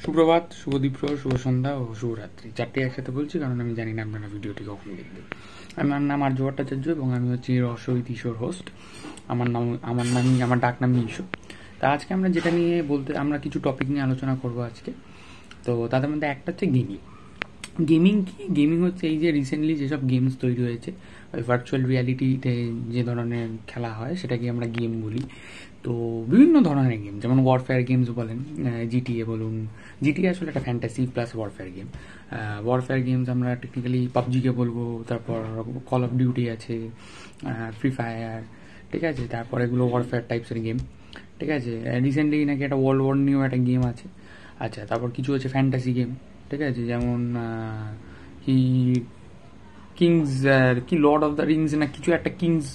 সুপ্রভাত, শুভ দ্বীপ্র, শুভ সন্ধ্যা ও শুভরাত্রি। চারটে একসাথে বলছি কারণ আমি জানি না আপনারা ভিডিওটি কখন দেখবেন। আমার নাম আর্য ভট্টাচার্য এবং আমি হচ্ছি রসইত ঈশ্বর হোস্ট। আমার ডাক নাম ঈশ্বর। তা আজকে আমরা যেটা নিয়ে আমরা কিছু টপিক নিয়ে আলোচনা করব আজকে। তো তাদের মধ্যে একটা হচ্ছে গেমিং কি? গেমিং হচ্ছে এই যে রিসেন্টলি যেসব গেমস তৈরি হয়েছে, ওই ভার্চুয়াল রিয়ালিটিতে যে ধরনের খেলা হয় সেটাকে আমরা গেম বলি। তো বিভিন্ন ধরনের গেম, যেমন ওয়ারফেয়ার গেমস বলেন, জিটিএ বলুন। জিটিএ আসলে একটা fantasy plus warfare game. Warfare games আমরা টেকনিক্যালি পাবজিকে বলবো, তারপর কল অফ ডিউটি আছে, ফ্রি ফায়ার, ঠিক আছে। তারপর এগুলো ওয়ারফেয়ার টাইপসের গেম, ঠিক আছে। রিসেন্টলি নাকি একটা ওয়ার্ল্ড ওয়ার নিয়েও একটা গেম আছে। আচ্ছা, তারপর কিছু হচ্ছে ফ্যান্টাসি গেম, ঠিক আছে, যেমন কি কিংস, কি লর্ড অফ দ্য রিংস না কিছু একটা কিংস,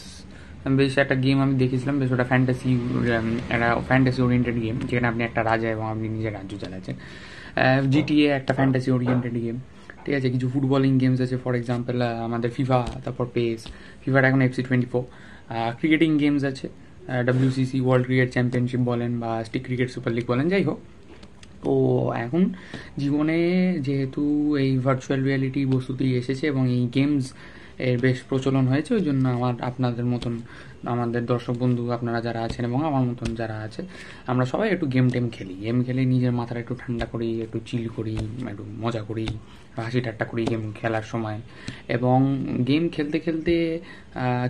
বেশ একটা গেম আমি দেখেছিলাম, বেশ ওটা একটা ফ্যান্টাসি ওরিয়েন্টেড গেম, যেখানে আপনি একটা রাজা এবং আপনি নিজের রাজ্য চালাচ্ছেন। জিটিএ একটা ফ্যান্টাসি ওরিয়েন্টেড গেম, ঠিক আছে। কিছু ফুটবলিং গেমস আছে, ফর এক্সাম্পল আমাদের ফিফা, তারপর পেস, ফিফাটা এখন FC 24। ক্রিকেটিং গেমস আছে, WCC ওয়ার্ল্ড ক্রিকেট চ্যাম্পিয়নশিপ বলেন বা স্টিক ক্রিকেট সুপার লিগ বলেন, যাই হোক। তো এখন জীবনে যেহেতু এই ভার্চুয়াল রিয়ালিটি বস্তুটি এসেছে এবং এই গেমস এর বেশ প্রচলন হয়েছে, ওই জন্য আপনাদের মতন, আমাদের দর্শক বন্ধু আপনারা যারা আছেন এবং আমার মতন যারা আছে, আমরা সবাই একটু গেম খেলে নিজের মাথাটা একটু ঠান্ডা করি, একটু চিল করি, একটু মজা করি, হাসি ঠাট্টা করি গেম খেলার সময়। এবং গেম খেলতে খেলতে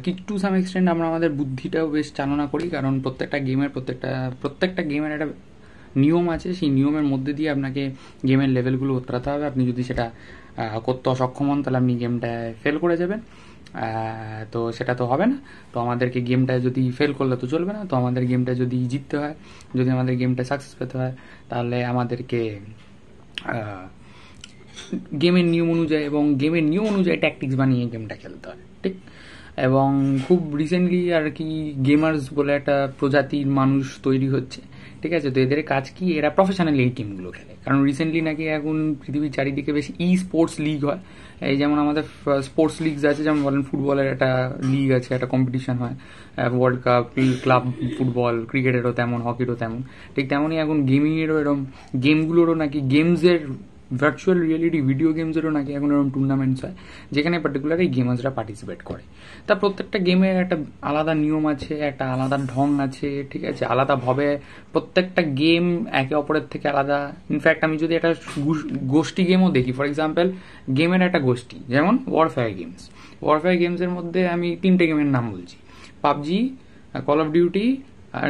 কিছু টু সাম এক্সটেন্ট আমরা আমাদের বুদ্ধিটাও বেশ চালনা করি, কারণ প্রত্যেকটা গেমের একটা নিয়ম আছে। সেই নিয়মের মধ্যে দিয়ে আপনাকে গেমের লেভেলগুলো উতরাতে হবে। আপনি যদি সেটা করতে অসক্ষম হন, তাহলে আপনি গেমটায় ফেল করে যাবেন। তো সেটা তো হবে না। তো আমাদেরকে গেমটায় যদি ফেল করলে তো চলবে না। তো আমাদের গেমটা যদি জিততে হয়, যদি আমাদের গেমটা সাকসেস পেতে হয়, তাহলে আমাদেরকে গেমের নিয়ম অনুযায়ী ট্যাকটিক্স বানিয়ে গেমটা খেলতে হয়, ঠিক। এবং খুব রিসেন্টলি আর কি গেমার্স বলে একটা প্রজাতির মানুষ তৈরি হচ্ছে, ঠিক আছে। তো এদের কাজ কি? এরা প্রফেশনালি এই গেমগুলো খেলে, কারণ রিসেন্টলি নাকি এখন পৃথিবীর চারিদিকে বেশ স্পোর্টস লিগ হয়। এই যেমন আমাদের স্পোর্টস লিগস আছে, যেমন বলেন ফুটবলের একটা লিগ আছে, একটা কম্পিটিশন হয়, ওয়ার্ল্ড কাপ, ক্লাব ফুটবল, ক্রিকেটেরও তেমন, হকিরও তেমন, ঠিক তেমনই এখন গেমিংয়েরও এরকম, গেমগুলোরও নাকি গেমসের ভার্চুয়াল রিয়েলিটি ভিডিও গেমসেরও নাকি এখন এরকম টুর্নামেন্টস হয়, যেখানে পার্টিকুলার এই গেমার্সরা পার্টিসিপেট করে। তা প্রত্যেকটা গেমের একটা আলাদা নিয়ম আছে, একটা আলাদা ঢং আছে, ঠিক আছে, আলাদাভাবে প্রত্যেকটা গেম একে অপরের থেকে আলাদা। ইনফ্যাক্ট আমি যদি একটা গোষ্ঠী গেমও দেখি, ফর এক্সাম্পল গেমের একটা গোষ্ঠী, যেমন ওয়ারফেয়ার গেমসের মধ্যে আমি 3টে গেমের নাম বলছি: পাবজি, কল অফ ডিউটি আর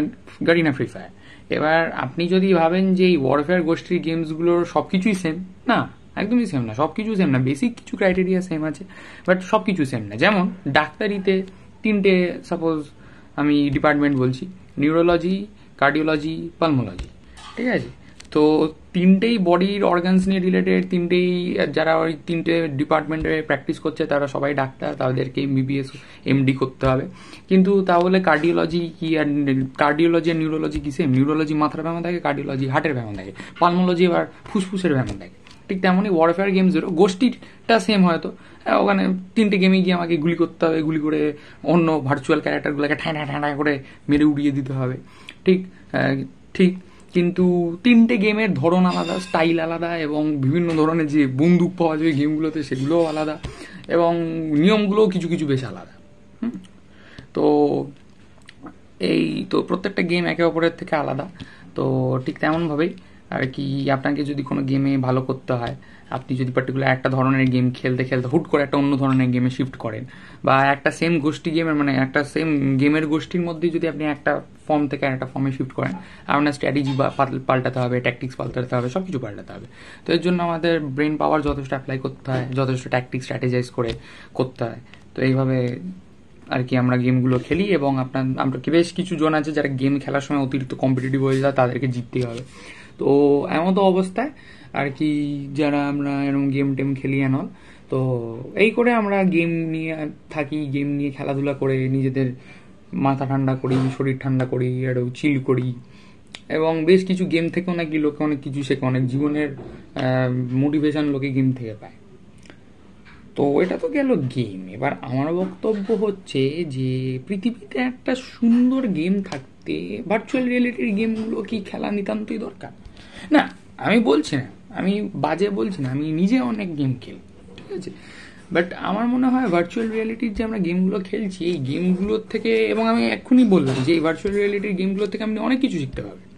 গারিনা ফ্রি ফায়ার। এবার আপনি যদি ভাবেন যে এই ওয়ারফেয়ার গোষ্ঠীর গেমসগুলোর সব কিছুই সেম, না, একদমই সেম না। সব কিছু সেম না, বেসিক কিছু ক্রাইটেরিয়া সেম আছে, বাট সব কিছু সেম না। যেমন ডাক্তারিতে 3টে সাপোজ আমি ডিপার্টমেন্ট বলছি: নিউরোলজি, কার্ডিওলজি, পালমোলজি, ঠিক আছে। তো 3টেই বডির অর্গানস নিয়ে রিলেটেড, 3টেই যারা ওই 3টে ডিপার্টমেন্টে প্র্যাকটিস করছে তারা সবাই ডাক্তার, তাদেরকে MBBS MD করতে হবে। কিন্তু তাহলে কার্ডিওলজি কি আর নিউরোলজি কি সেম? নিউরোলজি মাথার ব্যায়াম থাকে, কার্ডিওলজি হার্টের ব্যায়াম থাকে, পালমোলজি আবার ফুসফুসের ব্যায়াম থাকে। ঠিক তেমনই ওয়ারফেয়ার গেমসেরও গোষ্ঠীটা সেম হয়তো, ওখানে 3টে গেমে গিয়ে আমাকে গুলি করতে হবে, গুলি করে অন্য ভার্চুয়াল ক্যারেক্টারগুলোকে ঠান্ডা করে মেরে উড়িয়ে দিতে হবে, ঠিক ঠিক। কিন্তু 3টে গেমের ধরন আলাদা, স্টাইল আলাদা, এবং বিভিন্ন ধরনের যে বন্দুক পাওয়া যায় গেমগুলোতে সেগুলোও আলাদা, এবং নিয়মগুলোও কিছু কিছু বেশ আলাদা। তো তো প্রত্যেকটা গেম একে অপরের থেকে আলাদা। তো ঠিক তেমনভাবেই আর কি, আপনাকে যদি কোনো গেমে ভালো করতে হয়, আপনি যদি পার্টিকুলার একটা ধরনের গেম খেলতে খেলতে হুট করে একটা অন্য ধরনের গেমে শিফট করেন, বা একটা সেম গোষ্ঠী গেমের, মানে একটা সেম গেমের গোষ্ঠীর মধ্যে যদি আপনি একটা ফর্ম থেকে একটা ফর্মে শিফট করেন, আপনার স্ট্র্যাটেজি পাল্টাতে হবে, ট্যাকটিক্স পাল্টাতে হবে, সব কিছু পাল্টাতে হবে। তো এর জন্য আমাদের ব্রেন পাওয়ার যথেষ্ট অ্যাপ্লাই করতে হয়, যথেষ্ট ট্যাকটিক্স স্ট্র্যাটেজাইজ করে করতে হয়। তো এইভাবে আর কি আমরা গেমগুলো খেলি। এবং আমরা বেশ কিছু জন আছে যারা গেম খেলার সময় অতিরিক্ত কম্পিটিটিভ হয়ে যায়, তাদেরকে জিততেই হবে। তো এমন তো অবস্থায় আর কি, যারা আমরা এরকম গেম টেম খেলি অল, তো এই করে আমরা গেম নিয়ে থাকি, গেম নিয়ে খেলাধুলা করে নিজেদের মাথা ঠান্ডা করি, শরীর ঠান্ডা করি, একটু চিল করি। এবং বেশ কিছু গেম থেকেও নাকি লোকে অনেক কিছু শেখে, অনেক জীবনের মোটিভেশন লোকে গেম থেকে পায়। তো এটা তো গেল গেম। এবার আমার বক্তব্য হচ্ছে যে পৃথিবীতে একটা সুন্দর গেম থাকতে ভার্চুয়াল রিয়েলিটির গেমগুলো কি খেলা নিতান্তই দরকার? না, আমি বলছি না, আমি বাজে বলছি না, আমি নিজে অনেক গেম খেলি, ঠিক আছে। বাট আমার মনে হয় ভার্চুয়াল রিয়ালিটির যে আমরা গেমগুলো খেলছি, এই গেমগুলোর থেকে, এবং আমি এক্ষুনি বললাম যে এই ভার্চুয়াল রিয়ালিটির গেমগুলোর থেকে আপনি অনেক কিছু শিখতে পারবেন,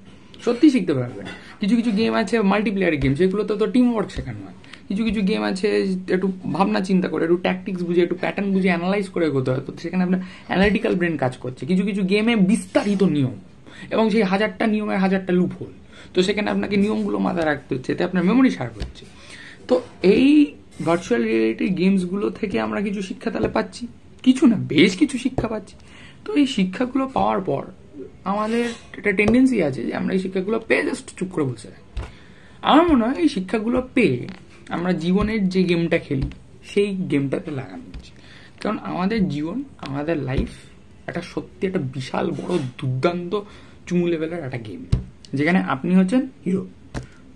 সত্যি শিখতে পারবেন। কিছু কিছু গেম আছে মাল্টিপ্লেয়ার গেম, সেগুলোতে তো টিম ওয়ার্ক শেখানো হয়। কিছু কিছু গেম আছে একটু ভাবনা চিন্তা করে, একটু ট্যাকটিক্স বুঝে, একটু প্যাটার্ন বুঝে অ্যানালাইজ করে এগোতে হয়, তো সেখানে আপনার অ্যানালিটিক্যাল ব্রেন কাজ করছে। কিছু কিছু গেমে বিস্তারিত নিয়ম, এবং সেই 1000টা নিয়মের 1000টা লুপ হোল, তো সেখানে আপনাকে নিয়মগুলো মাথায় রাখতে হচ্ছে, এতে আপনার মেমোরি শার্প হচ্ছে। তো এই ভার্চুয়াল রিয়েলিটি গেমসগুলো থেকে আমরা কিছু শিক্ষা তাহলে পাচ্ছি, কিছু না বেশ কিছু শিক্ষা পাচ্ছি। তো এই শিক্ষাগুলো পাওয়ার পর আমাদের একটা টেন্ডেন্সি আছে যে আমরা এই শিক্ষাগুলো পেয়ে জাস্ট চুপ করে বসে থাকি। আমার মনে হয় এই শিক্ষাগুলো পেয়ে আমরা জীবনের যে গেমটা খেলি সেই গেমটাতে লাগানো উচিত। কারণ আমাদের জীবন, আমাদের লাইফ একটা সত্যি একটা বিশাল বড় দুর্দান্ত চুমু লেভেলের একটা গেম, যেখানে আপনি হচ্ছেন হিরো,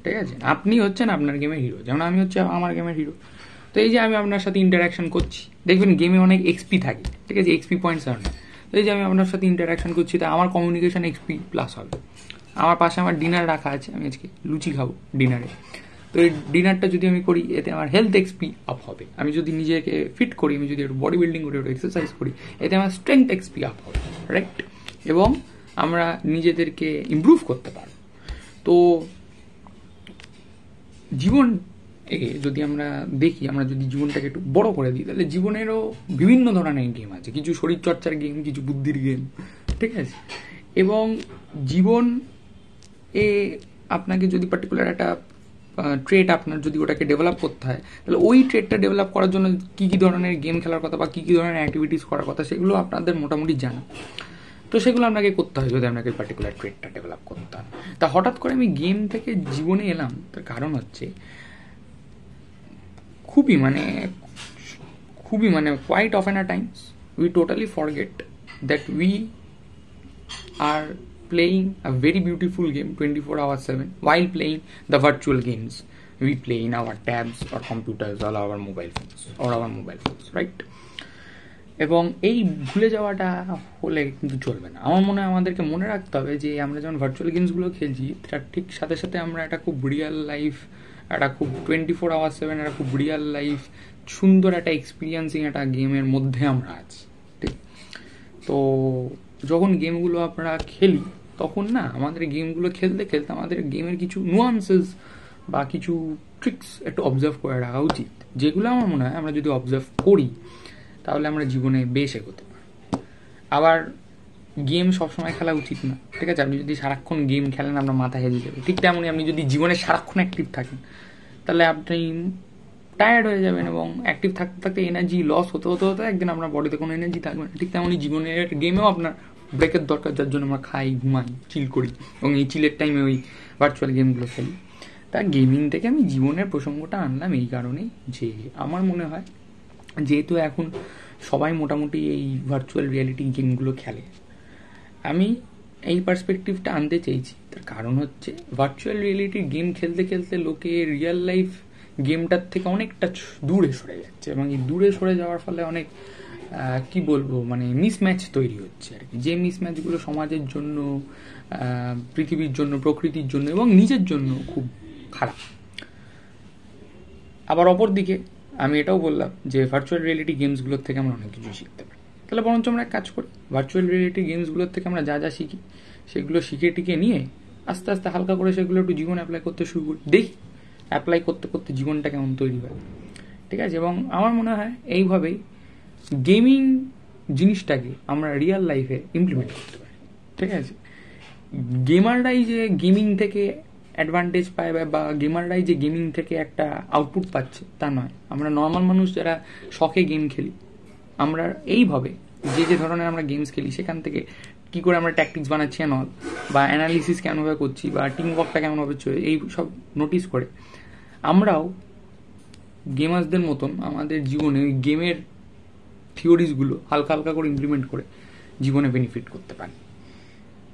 ঠিক আছে। আপনি হচ্ছেন আপনার গেমের হিরো, যেমন আমি হচ্ছে আমার গেমের হিরো। তো এই যে আমি আপনার সাথে ইন্টারাকশন করছি, দেখবেন গেমে অনেক এক্সপি থাকে, ঠিক আছে, এক্সপি পয়েন্টস আর না। তো এই যে আমি আপনার সাথে ইন্টারাকশন করছি, তা আমার কমিউনিকেশন এক্সপি প্লাস হবে। আমার পাশে আমার ডিনার রাখা আছে, আমি আজকে লুচি খাবো ডিনারে, তো এই ডিনারটা যদি আমি করি এতে আমার হেলথ এক্সপি আপ হবে। আমি যদি নিজেকে ফিট করি, আমি যদি একটু বডি বিল্ডিং করি, একটু এক্সারসাইজ করি, এতে আমার স্ট্রেংথ এক্সপি আপ হবে, রাইট। এবং আমরা নিজেদেরকে ইমপ্রুভ করতে পারবো। তো জীবন যদি আমরা দেখি, আমরা যদি জীবনটাকে একটু বড় করে দিই, তাহলে জীবনেরও বিভিন্ন ধরনের গেম আছে, কিছু শরীরচর্চার গেম, কিছু বুদ্ধির গেম, ঠিক আছে। এবং জীবন আপনাকে যদি পার্টিকুলার একটা ট্রেড আপনার যদি ওটাকে ডেভেলপ করতে হয়, তাহলে ওই ট্রেডটা ডেভেলপ করার জন্য কী কী ধরনের গেম খেলার কথা বা কী কী ধরনের অ্যাক্টিভিটিস করার কথা, সেগুলো আপনাদের মোটামুটি জানা। তো সেগুলো আপনাকে করতে হয় যদি আপনাকে পার্টিকুলার ট্রেডটা ডেভেলপ করতে হয়। তা হঠাৎ করে আমি গেম থেকে জীবনে এলাম, তার কারণ হচ্ছে খুবই মানে quite often a times we totally forget that we are playing a very beautiful game 24/7 while playing the virtual games we play in our tabs or computers or our mobile phones, right? এবং এই ভুলে যাওয়াটা হলে কিন্তু চলবে না। আমার মনে হয় আমাদেরকে মনে রাখতে হবে যে আমরা যখন ভার্চুয়াল গেমসগুলো খেলছি, তার ঠিক সাথে সাথে আমরা একটা খুব রিয়েল লাইফ, একটা খুব 24/7 একটা খুব রিয়েল লাইফ সুন্দর একটা এক্সপিরিয়েন্সিং একটা গেমের মধ্যে আমরা আছি, ঠিক। তো যখন গেমগুলো আমরা খেলি, তখন না আমাদের গেমগুলো খেলতে খেলতে আমাদের গেমের কিছু নুয়ান্সেস বা কিছু ট্রিক্স একটু অবজার্ভ করে রাখা উচিত, যেগুলো আমার মনে হয় আমরা যদি অবজার্ভ করি তাহলে আমরা জীবনে বেশ এগোতে পারি। আবার গেম সবসময় খেলা উচিত না, ঠিক আছে। আপনি যদি সারাক্ষণ গেম খেলেন আপনার মাথা হেজে যাবে, ঠিক তেমনই আপনি যদি জীবনে সারাক্ষণ অ্যাক্টিভ থাকেন তাহলে আপনি টায়ার্ড হয়ে যাবেন, এবং অ্যাক্টিভ থাকতে থাকতে এনার্জি লস হতে হতে হতে একদিন আপনার বডিতে কোনো এনার্জি থাকবে না। ঠিক তেমনই জীবনের গেমেও আপনার ব্রেকের দরকার, যার জন্য আমরা খাই, ঘুমাই, চিল করি, এবং এই চিলের টাইমে ওই ভার্চুয়াল গেমগুলো খেলি। তা গেমিং থেকে আমি জীবনের প্রসঙ্গটা আনলাম এই কারণেই যে আমার মনে হয় যেহেতু এখন সবাই মোটামুটি এই ভার্চুয়াল রিয়ালিটি গেমগুলো খেলে, আমি এই পার্সপেক্টিভটা আনতে চেয়েছি। তার কারণ হচ্ছে ভার্চুয়াল রিয়ালিটির গেম খেলতে খেলতে লোকে রিয়েল লাইফ গেমটার থেকে অনেকটা দূরে সরে যাচ্ছে, এবং এই দূরে সরে যাওয়ার ফলে অনেক কি বলবো মানে মিসম্যাচ তৈরি হচ্ছে আর কি, যে মিসম্যাচগুলো সমাজের জন্য, পৃথিবীর জন্য, প্রকৃতির জন্য এবং নিজের জন্য খুব খারাপ। আবার অপরদিকে আমি এটাও বললাম যে ভার্চুয়াল রিয়েলিটি গেমসগুলোর থেকে আমরা অনেক কিছু শিখতে পারি। তাহলে বরঞ্চ আমরা এক কাজ করি, ভার্চুয়াল রিয়েলিটি গেমসগুলোর থেকে আমরা যা যা শিখি সেগুলো শিখে টিকে নিয়ে আস্তে আস্তে হালকা করে সেগুলো একটু জীবনে অ্যাপ্লাই করতে শুরু করি, দেখি অ্যাপ্লাই করতে করতে জীবনটা কেমন তৈরি হয়, ঠিক আছে। এবং আমার মনে হয় এইভাবেই গেমিং জিনিসটাকে আমরা রিয়েল লাইফে ইমপ্লিমেন্ট করতে পারি, ঠিক আছে। গেমাররাই যে গেমিং থেকে অ্যাডভান্টেজ পায় বা গেমাররাই যে গেমিং থেকে একটা আউটপুট পাচ্ছে তা নয়। আমরা নর্মাল মানুষ যারা শখে গেম খেলি, আমরা এইভাবে যে যে ধরনের আমরা গেমস খেলি সেখান থেকে কি করে আমরা ট্যাকটিক্স বানাচ্ছি অল, বা অ্যানালিসিস কেমনভাবে করছি, বা টিম ওয়ার্কটা কেমনভাবে চলে, এই সব নোটিস করে আমরাও গেমার্সদের মতন আমাদের জীবনে ওই গেমের থিওরিজগুলো হালকা হালকা করে ইমপ্লিমেন্ট করে জীবনে বেনিফিট করতে পারি।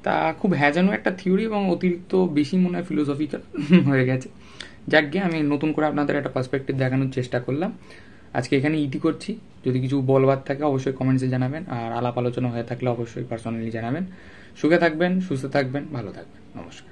তা খুব হ্যাজানো একটা থিওরি এবং অতিরিক্ত বেশি মনে হয় ফিলোসফিক্যাল হয়ে গেছে। যাক গিয়ে আমি নতুন করে আপনাদের একটা পার্সপেক্টিভ দেখানোর চেষ্টা করলাম। আজকে এখানে ইতি করছি। যদি কিছু বলবার থাকে অবশ্যই কমেন্টসে জানাবেন, আর আলাপ আলোচনা হয়ে থাকলে অবশ্যই পার্সোনালি জানাবেন। সুখে থাকবেন, সুস্থ থাকবেন, ভালো থাকবেন। নমস্কার।